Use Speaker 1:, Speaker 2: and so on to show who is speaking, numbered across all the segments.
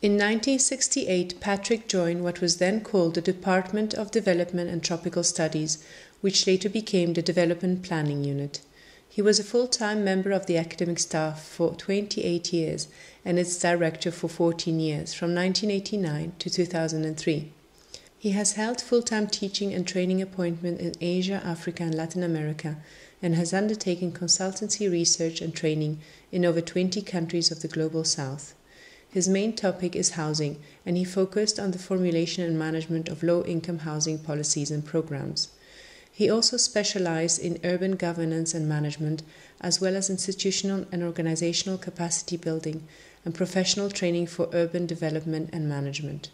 Speaker 1: In 1968, Patrick joined what was then called the Department of Development and Tropical Studies, which later became the Development Planning Unit. He was a full-time member of the academic staff for 28 years and its director for 14 years, from 1989 to 2003. He has held full-time teaching and training appointments in Asia, Africa and Latin America, and has undertaken consultancy research and training in over 20 countries of the Global South. His main topic is housing, and he focused on the formulation and management of low-income housing policies and programs. He also specialized in urban governance and management, as well as institutional and organizational capacity building and professional training for urban development and management.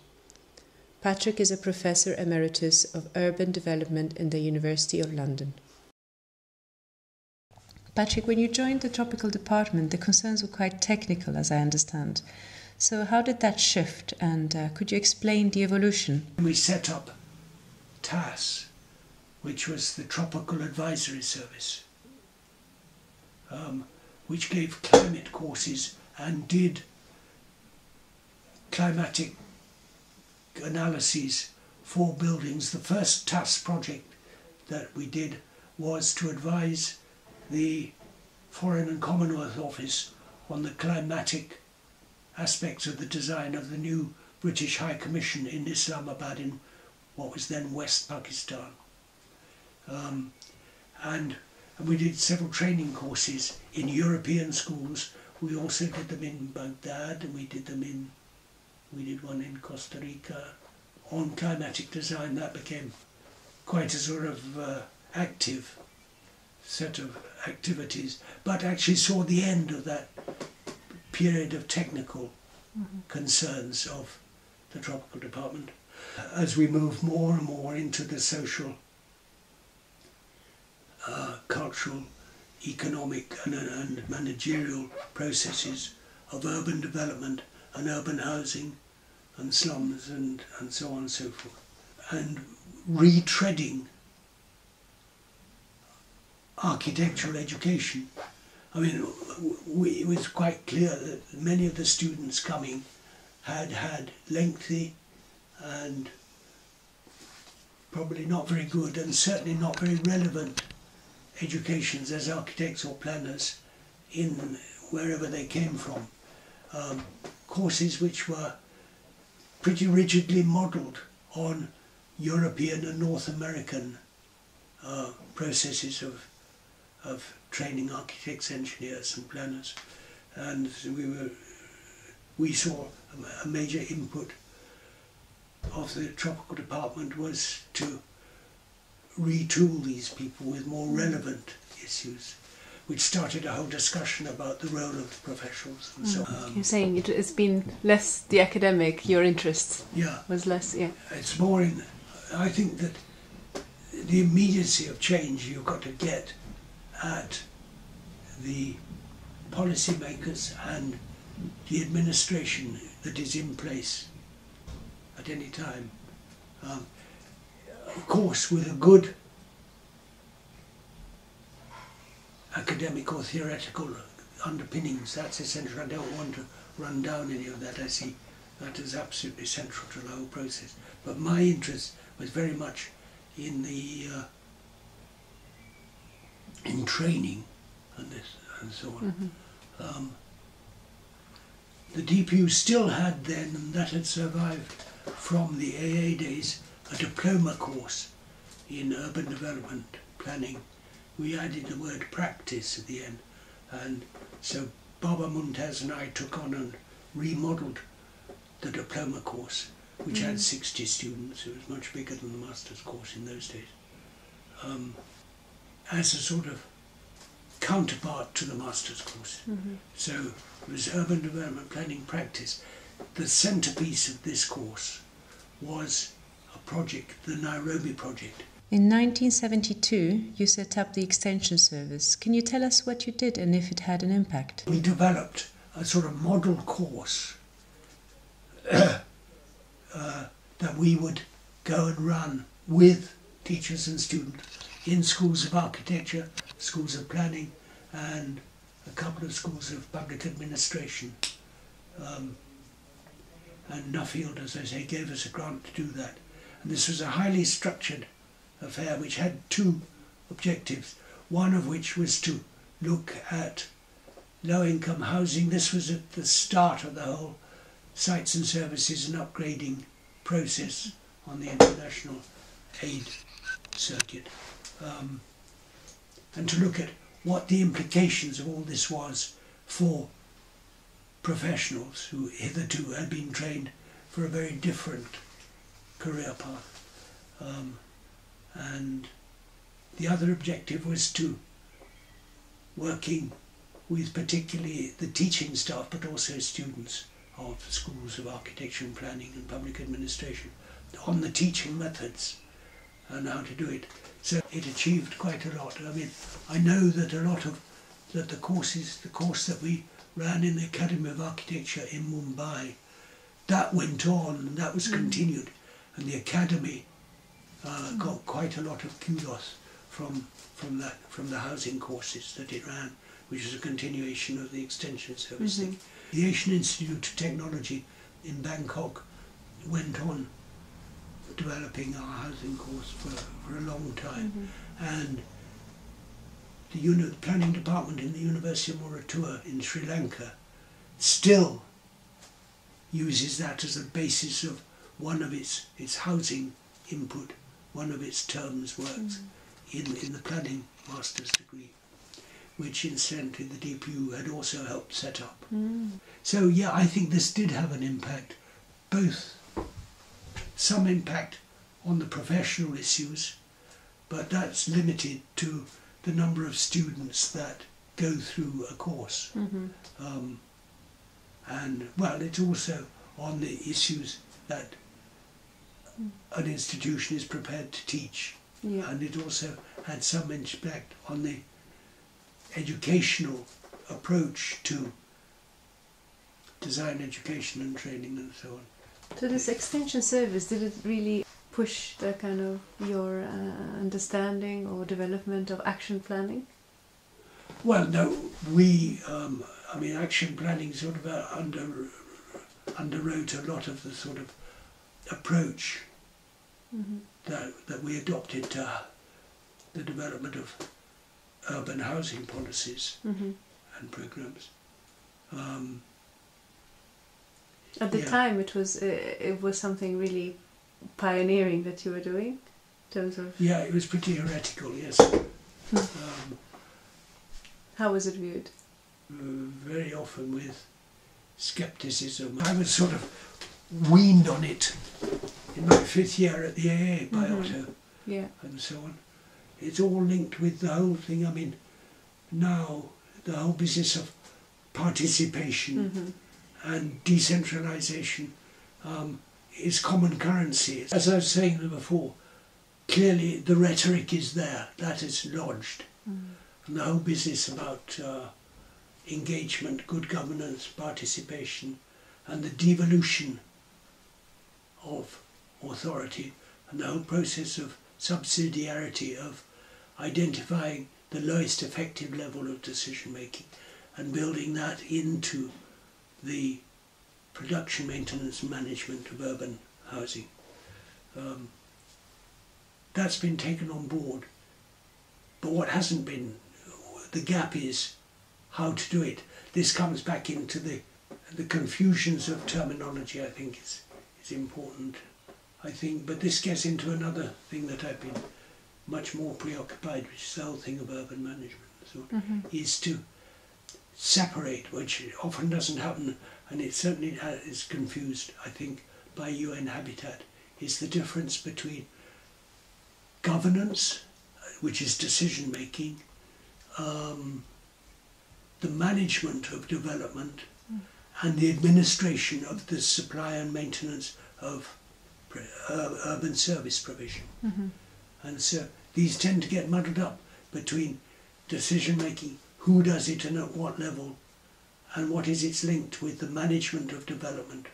Speaker 1: Patrick is a Professor Emeritus of Urban Development in the University of London. Patrick, when you joined the Tropical Department, the concerns were quite technical, as I understand. So how did that shift, and could you explain the evolution?
Speaker 2: We set up TAS, which was the Tropical Advisory Service, which gave climate courses and did climatic analyses for buildings. The first TAS project that we did was to advise the Foreign and Commonwealth Office on the climatic aspects of the design of the new British High Commission in Islamabad, in what was then West Pakistan. And we did several training courses in European schools. We also did them in Baghdad, and we did one in Costa Rica on climatic design. That became quite a sort of active set of activities, but actually saw the end of that period of technical concerns of the Tropical Department. As we move more and more into the social, cultural, economic and managerial processes of urban development and urban housing and slums and so on and so forth, and retreading architectural education. I mean, it was quite clear that many of the students coming had had lengthy and probably not very good and certainly not very relevant educations as architects or planners in wherever they came from. Courses which were pretty rigidly modelled on European and North American processes of training architects, engineers and planners, and we saw a major input of the Tropical Department was to retool these people with more relevant issues, which started a whole discussion about the role of the professionals and so on.
Speaker 1: You're saying it's been less the academic, your interest was less,
Speaker 2: It's more in, I think that the immediacy of change you've got to get at the policymakers and the administration that is in place at any time. Of course, with a good academic or theoretical underpinnings, that's essential. I don't want to run down any of that. I see that is absolutely central to the whole process. But my interest was very much in the in training and this and so on. The DPU still had then, and that had survived from the AA days, a diploma course in urban development planning. We added the word practice at the end, and so Baba Mumtaz and I took on and remodelled the diploma course, which had 60 students. It was much bigger than the master's course in those days, as a sort of counterpart to the master's course. So it was urban development planning practice. The centrepiece of this course was a project, the Nairobi project.
Speaker 1: In 1972, you set up the Extension Service. Can you tell us what you did and if it had an impact?
Speaker 2: We developed a sort of model course that we would go and run with teachers and students in schools of architecture, schools of planning, and a couple of schools of public administration. and Nuffield, as I say, gave us a grant to do that. And this was a highly structured affair which had two objectives, one of which was to look at low-income housing. This was at the start of the whole sites and services and upgrading process on the international aid circuit, and to look at what the implications of all this was for professionals who hitherto had been trained for a very different career path. And the other objective was to working with particularly the teaching staff, but also students of schools of architecture and planning and public administration, on the teaching methods and how to do it. So it achieved quite a lot. I mean, I know that a lot of the course that we ran in the Academy of Architecture in Mumbai, that went on and that was continued, and the Academy got quite a lot of kudos from the housing courses that it ran, which was a continuation of the Extension Service thing. The Asian Institute of Technology in Bangkok went on developing our housing course for a long time, and the planning department in the University of Moratuwa in Sri Lanka still uses that as a basis of one of its housing input, one of its terms works in the planning master's degree, which incidentally the DPU had also helped set up. So yeah, I think this did have an impact, both some impact on the professional issues, but that's limited to the number of students that go through a course. And well, it's also on the issues that an institution is prepared to teach. And it also had some impact on the educational approach to design education and training and so on.
Speaker 1: So this extension service, did it really push the kind of your understanding or development of action planning?
Speaker 2: Well, no, we, I mean, action planning sort of underwrote a lot of the sort of approach that we adopted to the development of urban housing policies and programs.
Speaker 1: At the time, it was something really pioneering that you were doing, in terms of.
Speaker 2: Yeah, it was pretty heretical. Yes.
Speaker 1: How was it viewed?
Speaker 2: Very often with scepticism. I was sort of weaned on it in my 5th year at the AA by Otto, and so on. It's all linked with the whole thing. I mean, now the whole business of participation and decentralisation is common currency. As I was saying before, clearly the rhetoric is there, that is lodged. And the whole business about engagement, good governance, participation, and the devolution of authority, and the whole process of subsidiarity, of identifying the lowest effective level of decision making and building that into the production, maintenance and management of urban housing. That's been taken on board, but what hasn't been, the gap is how to do it. This comes back into the confusions of terminology, I think is important, I think, but this gets into another thing that I've been much more preoccupied, which is the whole thing of urban management, so is to separate, which often doesn't happen, and it certainly is confused, I think, by UN Habitat, is the difference between governance, which is decision making, the management of development, and the administration of the supply and maintenance of urban service provision. And so these tend to get muddled up between decision making, who does it and at what level, and what is its linked with the management of development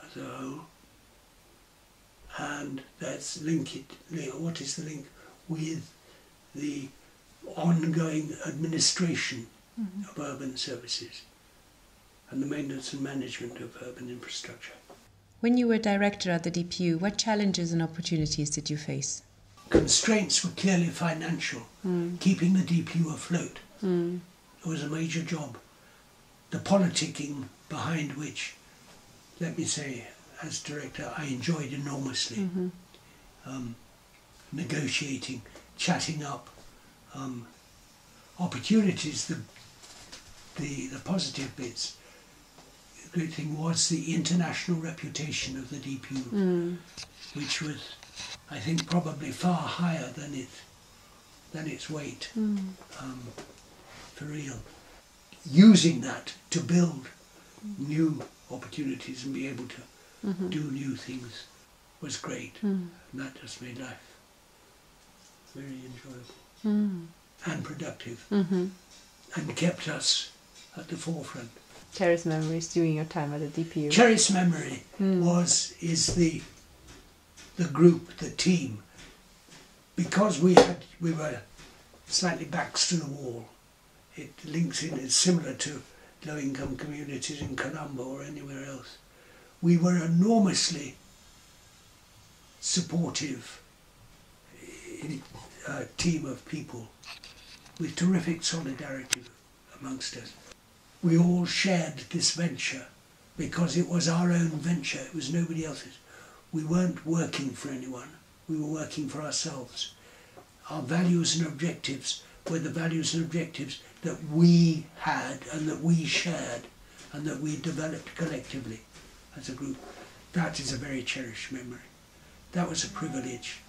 Speaker 2: as a whole. And that's what is the link with the ongoing administration of urban services. and the maintenance and management of urban infrastructure.
Speaker 1: When you were director at the DPU, what challenges and opportunities did you face?
Speaker 2: Constraints were clearly financial, keeping the DPU afloat. It was a major job. The politicking behind which, let me say, as director, I enjoyed enormously. Negotiating, chatting up, opportunities, the positive bits. The great thing was the international reputation of the DPU, which was, I think, probably far higher than its weight, for real. Using that to build new opportunities and be able to do new things was great. And that just made life very enjoyable and productive, and kept us at the forefront.
Speaker 1: Cherished memories during your time at the DPU?
Speaker 2: Cherished memory is the group, the team, because we were slightly backs to the wall. It links in, it's similar to low-income communities in Colombo or anywhere else. We were enormously supportive team of people with terrific solidarity amongst us. We all shared this venture because it was our own venture, it was nobody else's. We weren't working for anyone, we were working for ourselves. Our values and objectives were the values and objectives that we had and that we shared and that we developed collectively as a group. That is a very cherished memory. That was a privilege.